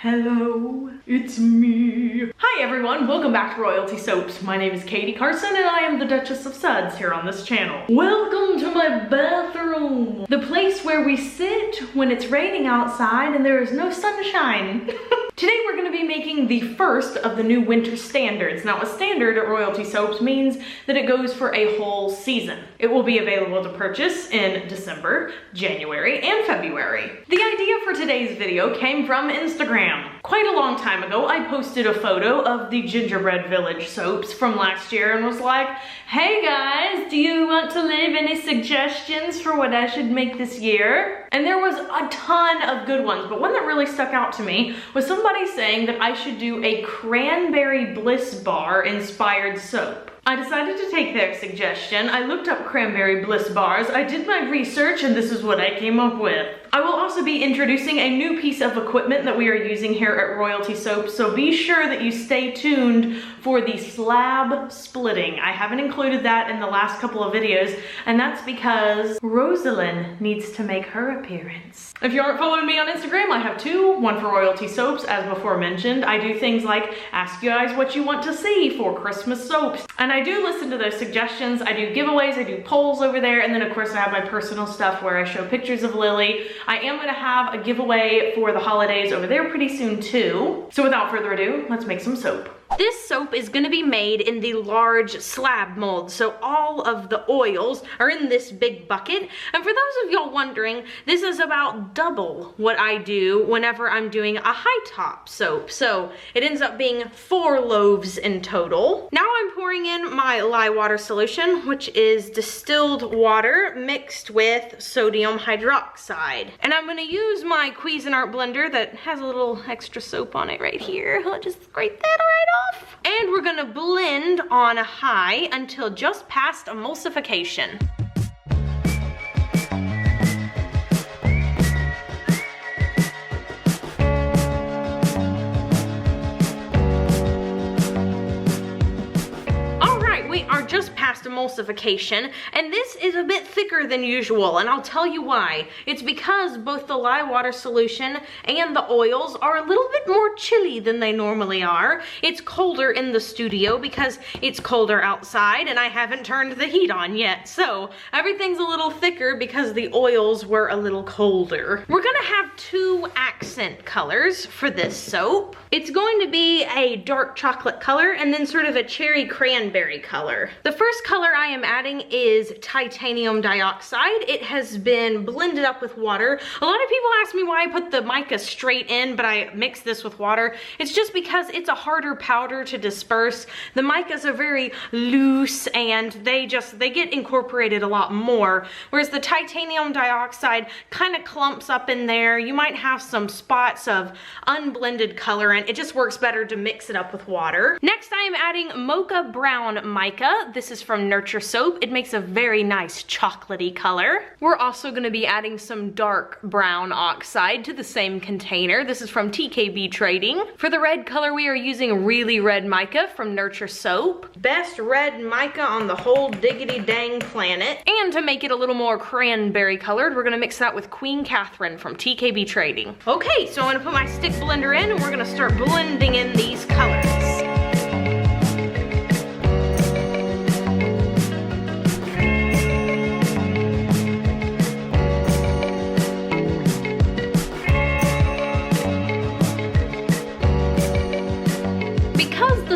Hello, it's me. Hi everyone, welcome back to Royalty Soaps. My name is Katie Carson and I am the Duchess of Suds here on this channel. Welcome to my bathroom. The place where we sit when it's raining outside and there is no sunshine. Today we're going to be making the first of the new winter standards. Now a standard at Royalty Soaps means that it goes for a whole season. It will be available to purchase in December, January, and February. The idea for today's video came from Instagram. Quite a long time ago, I posted a photo of the Gingerbread Village soaps from last year and was like, hey guys, do you want to leave any suggestions for what I should make this year? And there was a ton of good ones, but one that really stuck out to me was somebody saying that I should do a Cranberry Bliss bar inspired soap. I decided to take their suggestion. I looked up Cranberry Bliss bars, I did my research, and this is what I came up with. I will also be introducing a new piece of equipment that we are using here at Royalty Soaps, so be sure that you stay tuned for the slab splitting. I haven't included that in the last couple of videos, and that's because Rosalind needs to make her appearance. If you aren't following me on Instagram, I have two, one for Royalty Soaps, as before mentioned. I do things like ask you guys what you want to see for Christmas soaps, and I do listen to those suggestions. I do giveaways, I do polls over there, and then of course I have my personal stuff where I show pictures of Lily. I am gonna have a giveaway for the holidays over there pretty soon too. So without further ado, let's make some soap. This soap is gonna be made in the large slab mold, so all of the oils are in this big bucket. And for those of y'all wondering, this is about double what I do whenever I'm doing a high top soap. So it ends up being 4 loaves in total. Now I'm pouring in my lye water solution, which is distilled water mixed with sodium hydroxide. And I'm gonna use my Cuisinart blender that has a little extra soap on it right here. I'll just scrape that right off. And we're gonna blend on a high until just past emulsification. Just past emulsification, and this is a bit thicker than usual, and I'll tell you why. It's because both the lye water solution and the oils are a little bit more chilly than they normally are. It's colder in the studio because it's colder outside and I haven't turned the heat on yet, so everything's a little thicker because the oils were a little colder. We're gonna have 2 accent colors for this soap. It's going to be a dark chocolate color and then sort of a cherry cranberry color. The first color I am adding is titanium dioxide. It has been blended up with water. A lot of people ask me why I put the mica straight in, but I mix this with water. It's just because it's a harder powder to disperse. The micas are very loose and they get incorporated a lot more, whereas the titanium dioxide kind of clumps up in there. You might have some spots of unblended color and it just works better to mix it up with water. Next I am adding mocha brown mica. This is from Nurture Soap. It makes a very nice chocolatey color. We're also going to be adding some dark brown oxide to the same container. This is from TKB Trading. For the red color, we are using Really Red Mica from Nurture Soap. Best red mica on the whole diggity dang planet. And to make it a little more cranberry colored, we're going to mix that with Queen Catherine from TKB Trading. Okay, so I'm going to put my stick blender in and we're going to start blending in these colors.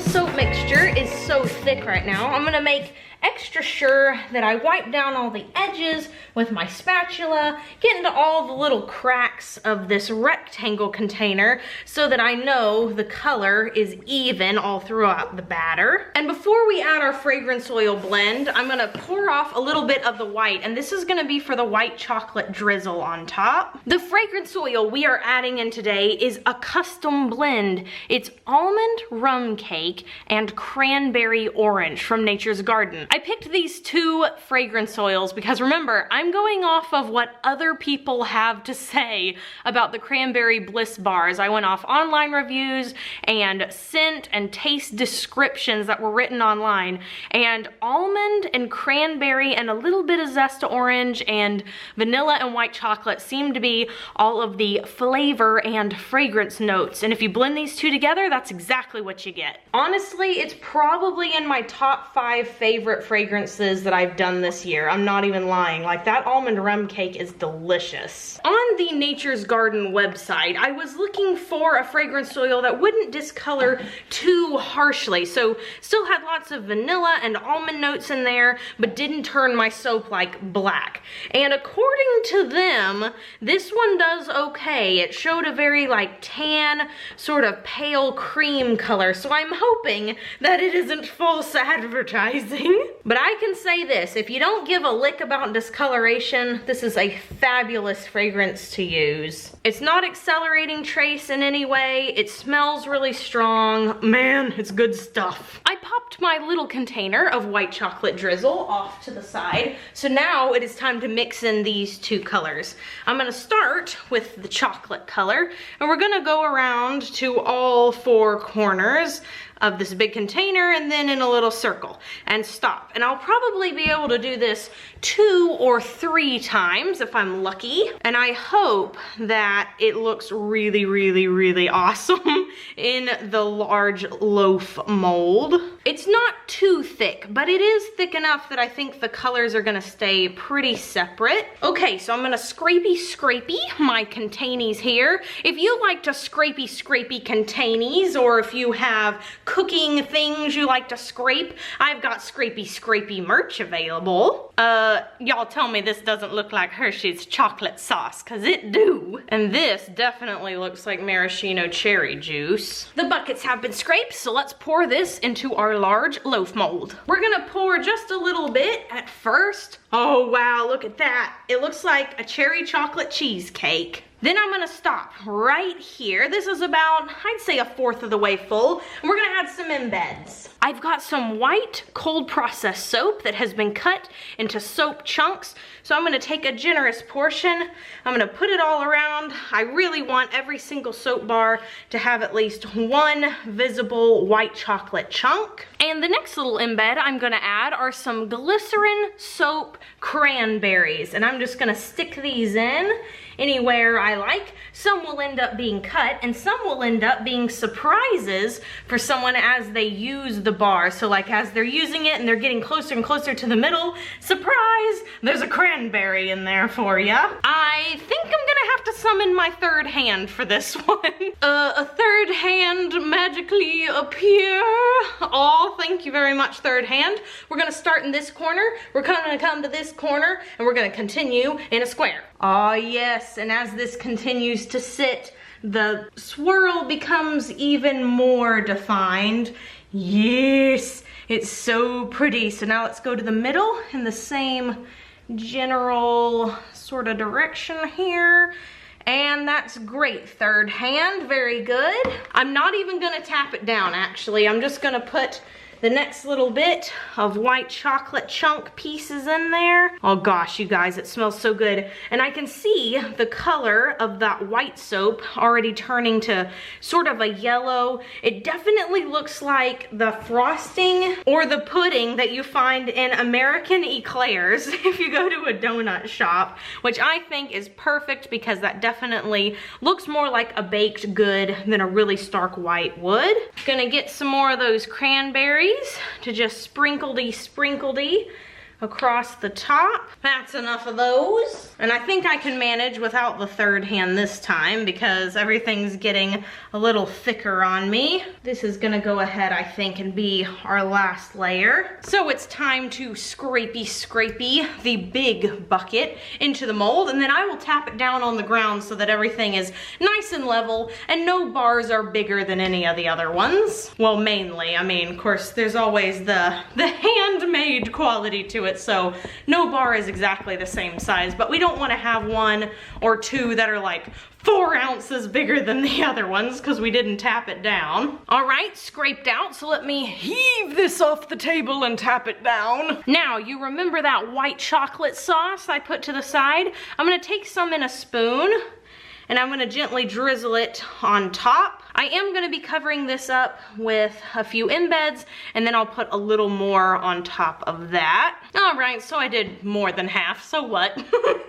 Soap mixture is so thick right now, I'm gonna make extra sure that I wipe down all the edges with my spatula, get into all the little cracks of this rectangle container so that I know the color is even all throughout the batter. And before we add our fragrance oil blend, I'm gonna pour off a little bit of the white, and this is gonna be for the white chocolate drizzle on top. The fragrance oil we are adding in today is a custom blend. It's almond rum cake and cranberry orange from Nature's Garden. I picked these 2 fragrance oils because remember, I'm I'm going off of what other people have to say about the Cranberry Bliss bars. I went off online reviews and scent and taste descriptions that were written online, and almond and cranberry and a little bit of zest orange and vanilla and white chocolate seem to be all of the flavor and fragrance notes, and if you blend these two together, that's exactly what you get. Honestly, it's probably in my top 5 favorite fragrances that I've done this year. I'm not even lying. Like, that almond rum cake is delicious. On the Nature's Garden website, I was looking for a fragrance oil that wouldn't discolor too harshly, so still had lots of vanilla and almond notes in there, but didn't turn my soap like black. And according to them, this one does okay. It showed a very like tan, sort of pale cream color, so I'm hoping that it isn't false advertising. But I can say this, if you don't give a lick about discoloration, this is a fabulous fragrance to use. It's not accelerating trace in any way. It smells really strong. Man, it's good stuff. I popped my little container of white chocolate drizzle off to the side, so now it is time to mix in these two colors. I'm gonna start with the chocolate color, and we're gonna go around to all 4 corners of this big container and then in a little circle and stop. And I'll probably be able to do this 2 or 3 times if I'm lucky. And I hope that it looks really, really, really awesome in the large loaf mold. It's not too thick, but it is thick enough that I think the colors are gonna stay pretty separate. Okay, so I'm gonna scrapey my containies here. If you like to scrapey containies, or if you have cooking things you like to scrape, I've got scrapey merch available. Y'all tell me this doesn't look like Hershey's chocolate sauce, cause it do. And this definitely looks like maraschino cherry juice. The buckets have been scraped, so let's pour this into our large loaf mold. We're gonna pour just a little bit at first. Oh wow, look at that. It looks like a cherry chocolate cheesecake. Then I'm gonna stop right here. This is about, I'd say, 1/4 of the way full. And we're gonna add some embeds. I've got some white cold processed soap that has been cut into soap chunks. So I'm gonna take a generous portion. I'm gonna put it all around. I really want every single soap bar to have at least 1 visible white chocolate chunk. And the next little embed I'm gonna add are some glycerin soap cranberries. And I'm just gonna stick these in anywhere I like. Some will end up being cut, and some will end up being surprises for someone as they use the bar. So like as they're using it and they're getting closer and closer to the middle, surprise, there's a cranberry in there for ya. I think I'm gonna have to summon my third hand for this one. A third hand magically appear. Oh, thank you very much, third hand. We're gonna start in this corner, we're gonna come to this corner, and we're gonna continue in a square. Oh yes, and as this continues to sit, the swirl becomes even more defined. Yes, it's so pretty. So now let's go to the middle in the same general sort of direction here. And that's great, third hand, very good. I'm not even gonna tap it down actually. I'm just gonna put the next little bit of white chocolate chunk pieces in there. Oh gosh, you guys, it smells so good. And I can see the color of that white soap already turning to sort of a yellow. It definitely looks like the frosting or the pudding that you find in American eclairs if you go to a donut shop, which I think is perfect because that definitely looks more like a baked good than a really stark white would. Gonna get some more of those cranberries to just sprinkledy across the top. That's enough of those. And I think I can manage without the third hand this time because everything's getting a little thicker on me. This is gonna go ahead, I think, and be our last layer. So it's time to scrapey the big bucket into the mold, and then I will tap it down on the ground so that everything is nice and level and no bars are bigger than any of the other ones. Well, mainly, I mean, of course, there's always the handmade quality to it it, so no bar is exactly the same size, but we don't want to have one or two that are like 4 ounces bigger than the other ones because we didn't tap it down. All right, scraped out, so let me heave this off the table and tap it down. Now, you remember that white chocolate sauce I put to the side? I'm gonna take some in a spoon and I'm gonna gently drizzle it on top. I am gonna be covering this up with a few embeds, and then I'll put a little more on top of that. All right, so I did more than half, so what?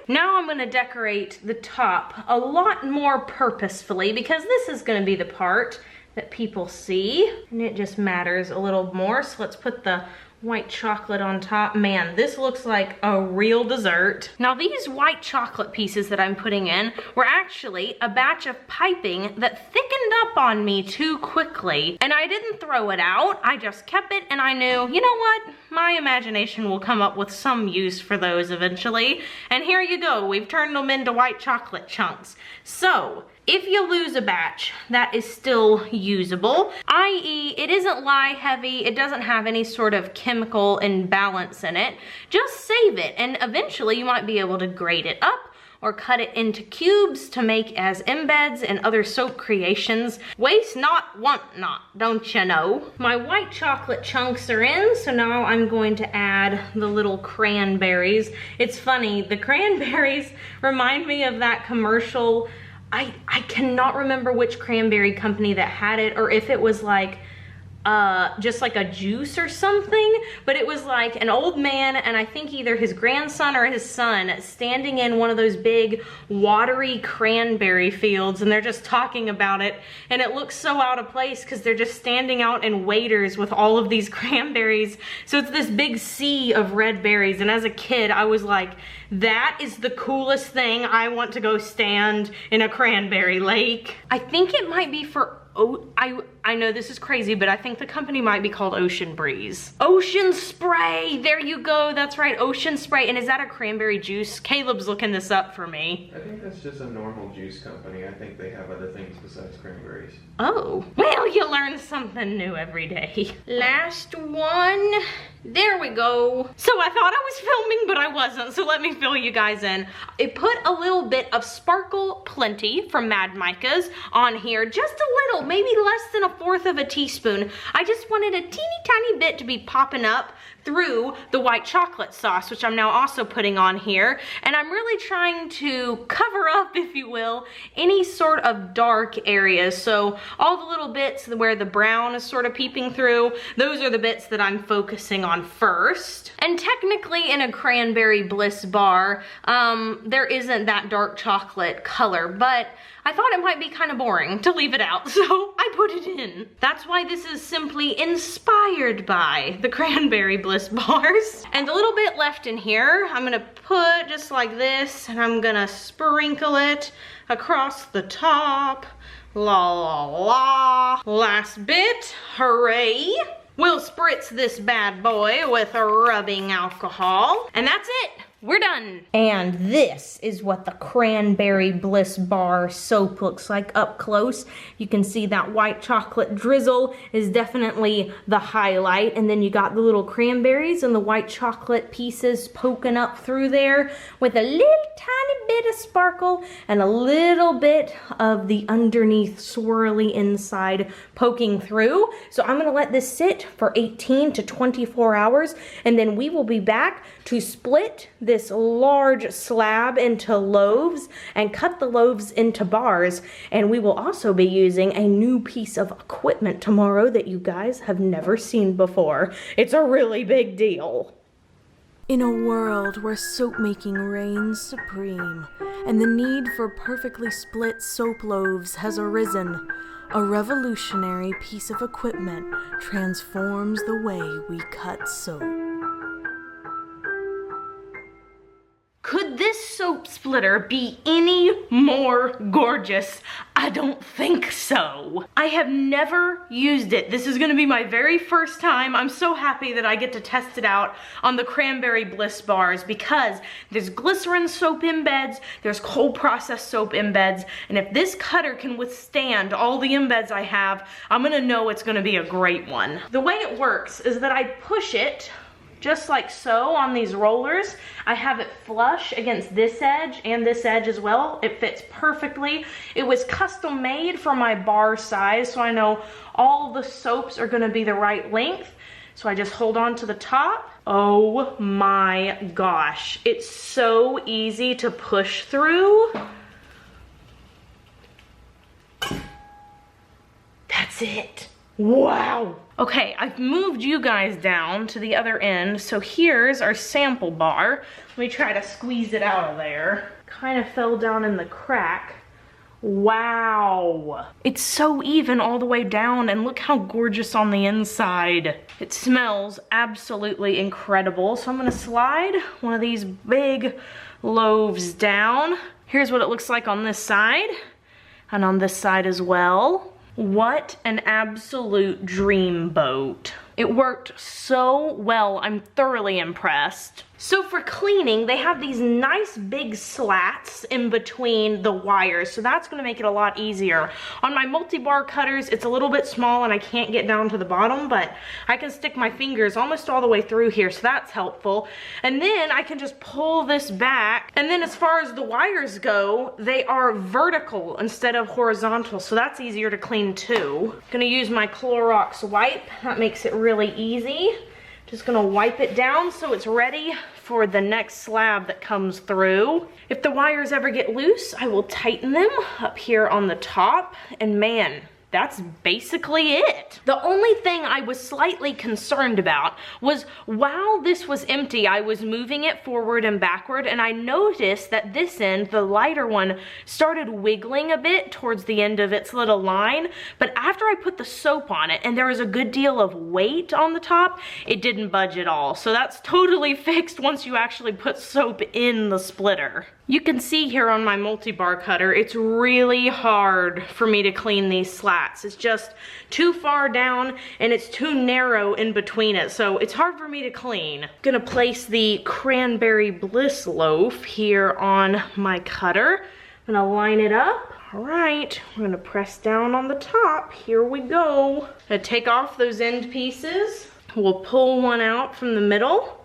Now I'm gonna decorate the top a lot more purposefully because this is gonna be the part that people see, and it just matters a little more. So let's put the white chocolate on top. Man, this looks like a real dessert. Now these white chocolate pieces that I'm putting in were actually a batch of piping that thickened up on me too quickly, and I didn't throw it out. I just kept it, and I knew, you know what? My imagination will come up with some use for those eventually. And here you go, we've turned them into white chocolate chunks. So if you lose a batch, that is still usable, i.e. it isn't lye heavy, it doesn't have any sort of chemical imbalance in it. Just save it, and eventually you might be able to grate it up or cut it into cubes to make as embeds and other soap creations. Waste not, want not, don't you know? My white chocolate chunks are in, so now I'm going to add the little cranberries. It's funny, the cranberries remind me of that commercial. I cannot remember which cranberry company that had it, or if it was like just like a juice or something, but it was like an old man and I think either his grandson or his son standing in one of those big watery cranberry fields, and they're just talking about it, and it looks so out of place because they're just standing out in waders with all of these cranberries. So it's this big sea of red berries, and as a kid I was like, that is the coolest thing. I want to go stand in a cranberry lake. I think it might be for, I know this is crazy, but I think the company might be called Ocean Breeze. Ocean Spray, there you go, that's right, Ocean Spray. And is that a cranberry juice? Caleb's looking this up for me. I think that's just a normal juice company. I think they have other things besides cranberries. Oh, well, you learn something new every day. Last one, there we go. So I thought I was filming, but I wasn't, so let me fill you guys in. I put a little bit of Sparkle Plenty from Mad Micah's on here, just a little, maybe less than a 1/4 of a teaspoon. I just wanted a teeny tiny bit to be popping up through the white chocolate sauce, which I'm now also putting on here. And I'm really trying to cover up, if you will, any sort of dark areas. So all the little bits where the brown is sort of peeping through, those are the bits that I'm focusing on first. And technically in a Cranberry Bliss bar, there isn't that dark chocolate color, but I thought it might be kind of boring to leave it out, so I put it in. That's why this is simply inspired by the Cranberry Bliss bars. And a little bit left in here, I'm gonna put just like this, and I'm gonna sprinkle it across the top. La la la. Last bit, hooray. We'll spritz this bad boy with a rubbing alcohol, and that's it. We're done. And this is what the Cranberry Bliss bar soap looks like up close. You can see that white chocolate drizzle is definitely the highlight. And then you got the little cranberries and the white chocolate pieces poking up through there with a little tiny bit of sparkle and a little bit of the underneath swirly inside poking through. So I'm gonna let this sit for 18 to 24 hours, and then we will be back to split this large slab into loaves and cut the loaves into bars. And we will also be using a new piece of equipment tomorrow that you guys have never seen before. It's a really big deal. In a world where soap making reigns supreme and the need for perfectly split soap loaves has arisen, a revolutionary piece of equipment transforms the way we cut soap. Could this soap splitter be any more gorgeous? I don't think so. I have never used it. This is gonna be my very first time. I'm so happy that I get to test it out on the Cranberry Bliss bars because there's glycerin soap embeds, there's cold processed soap embeds, and if this cutter can withstand all the embeds I have, I'm gonna know it's gonna be a great one. The way it works is that I push it just like so on these rollers. I have it flush against this edge and this edge as well. It fits perfectly. It was custom made for my bar size, so I know all the soaps are gonna be the right length. So I just hold on to the top. Oh my gosh, it's so easy to push through. That's it. Wow. Okay, I've moved you guys down to the other end. So here's our sample bar. Let me try to squeeze it out of there. Kind of fell down in the crack. Wow. It's so even all the way down, and look how gorgeous on the inside. It smells absolutely incredible. So I'm gonna slide one of these big loaves down. Here's what it looks like on this side, and on this side as well. What an absolute dream boat. It worked so well. I'm thoroughly impressed. So for cleaning, they have these nice big slats in between the wires, so that's gonna make it a lot easier. On my multi-bar cutters, it's a little bit small and I can't get down to the bottom, but I can stick my fingers almost all the way through here, so that's helpful. And then I can just pull this back. And then as far as the wires go, they are vertical instead of horizontal, so that's easier to clean too. Gonna use my Clorox wipe. That makes it really easy. Just gonna wipe it down so it's ready for the next slab that comes through. If the wires ever get loose, I will tighten them up here on the top, and man, that's basically it. The only thing I was slightly concerned about was while this was empty, I was moving it forward and backward, and I noticed that this end, the lighter one, started wiggling a bit towards the end of its little line. But after I put the soap on it, and there was a good deal of weight on the top, it didn't budge at all. So that's totally fixed once you actually put soap in the splitter. You can see here on my multi-bar cutter, it's really hard for me to clean these slats. It's just too far down and it's too narrow in between it, so it's hard for me to clean. I'm gonna place the Cranberry Bliss loaf here on my cutter. I'm gonna line it up. All right, we're gonna press down on the top. Here we go. Gonna take off those end pieces. We'll pull one out from the middle.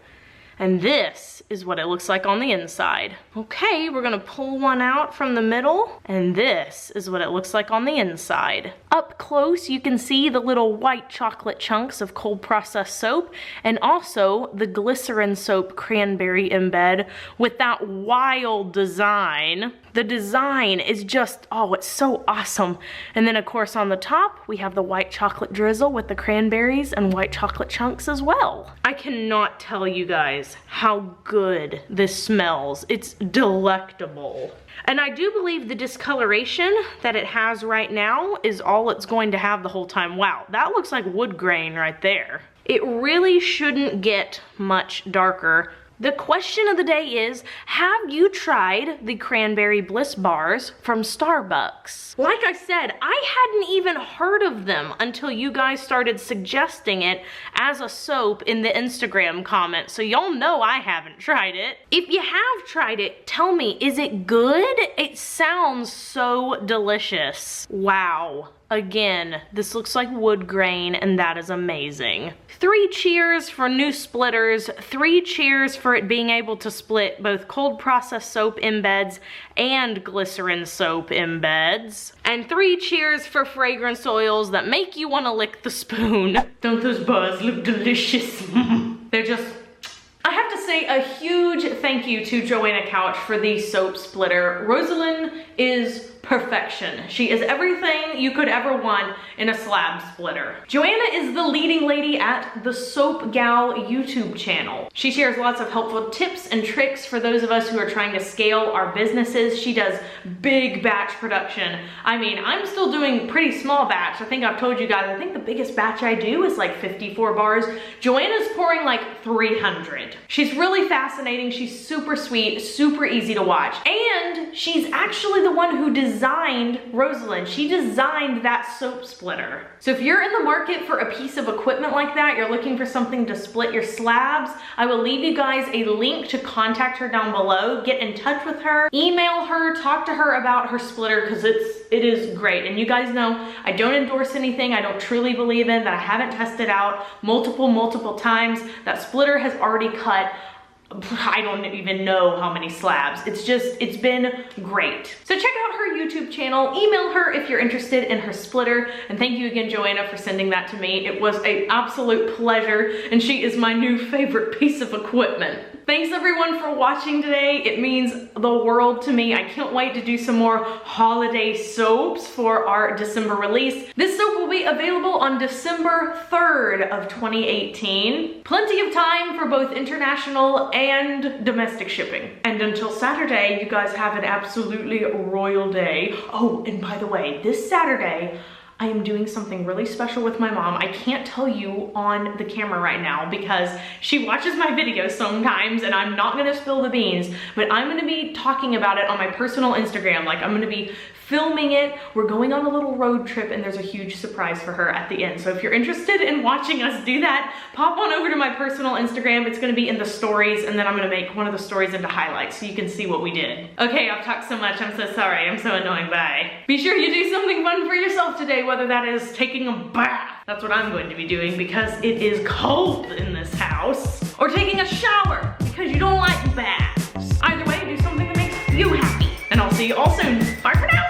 And this is what it looks like on the inside. Okay, we're gonna pull one out from the middle, and this is what it looks like on the inside. Up close, you can see the little white chocolate chunks of cold processed soap, and also the glycerin soap cranberry embed with that wild design. The design is just, oh, it's so awesome. And then of course on the top, we have the white chocolate drizzle with the cranberries and white chocolate chunks as well. I cannot tell you guys how good this smells. It's delectable. And I do believe the discoloration that it has right now is all it's going to have the whole time. Wow, that looks like wood grain right there. It really shouldn't get much darker. The question of the day is, have you tried the Cranberry Bliss bars from Starbucks? Like I said, I hadn't even heard of them until you guys started suggesting it as a soap in the Instagram comments, so y'all know I haven't tried it. If you have tried it, tell me, is it good? It sounds so delicious. Wow. Again, this looks like wood grain, and that is amazing. 3 cheers for new splitters, 3 cheers for it being able to split both cold processed soap embeds and glycerin soap embeds, and 3 cheers for fragrance oils that make you want to lick the spoon. Don't those bars look delicious? They're just... I have to say a huge thank you to Joanna Couch for the soap splitter. Rosalind is perfection. She is everything you could ever want in a slab splitter. Joanna is the leading lady at the Soap Gal YouTube channel. She shares lots of helpful tips and tricks for those of us who are trying to scale our businesses. She does big batch production. I mean, I'm still doing pretty small batch. I think I've told you guys, I think the biggest batch I do is like 54 bars. Joanna's pouring like 300. She's really fascinating. She's super sweet, super easy to watch. And she's actually the one who designed designed, Rosalind, she designed that soap splitter. So if you're in the market for a piece of equipment like that, you're looking for something to split your slabs, I will leave you guys a link to contact her down below. Get in touch with her, email her, talk to her about her splitter, because it is great. And you guys know I don't endorse anything I don't truly believe in, that I haven't tested out multiple times. That splitter has already cut, I don't even know how many slabs. It's been great. So check out her YouTube channel, email her if you're interested in her splitter, and thank you again, Joanna, for sending that to me. It was an absolute pleasure, and she is my new favorite piece of equipment. Thanks everyone for watching today. It means the world to me. I can't wait to do some more holiday soaps for our December release. This soap will be available on December 3rd of 2018. Plenty of time for both international and domestic shipping. And until Saturday, you guys have an absolutely royal day. Oh, and by the way, this Saturday, I am doing something really special with my mom. I can't tell you on the camera right now because she watches my videos sometimes and I'm not gonna spill the beans, but I'm gonna be talking about it on my personal Instagram. Like, I'm gonna be filming it. We're going on a little road trip and there's a huge surprise for her at the end. So if you're interested in watching us do that, pop on over to my personal Instagram. It's gonna be in the stories, and then I'm gonna make one of the stories into highlights so you can see what we did. Okay, I've talked so much. I'm so sorry. I'm so annoying. Bye. Be sure you do something fun for yourself today, whether that is taking a bath. That's what I'm going to be doing because it is cold in this house. Or taking a shower because you don't like baths. Either way, do something that makes you happy. And I'll see you all soon. Bye for now.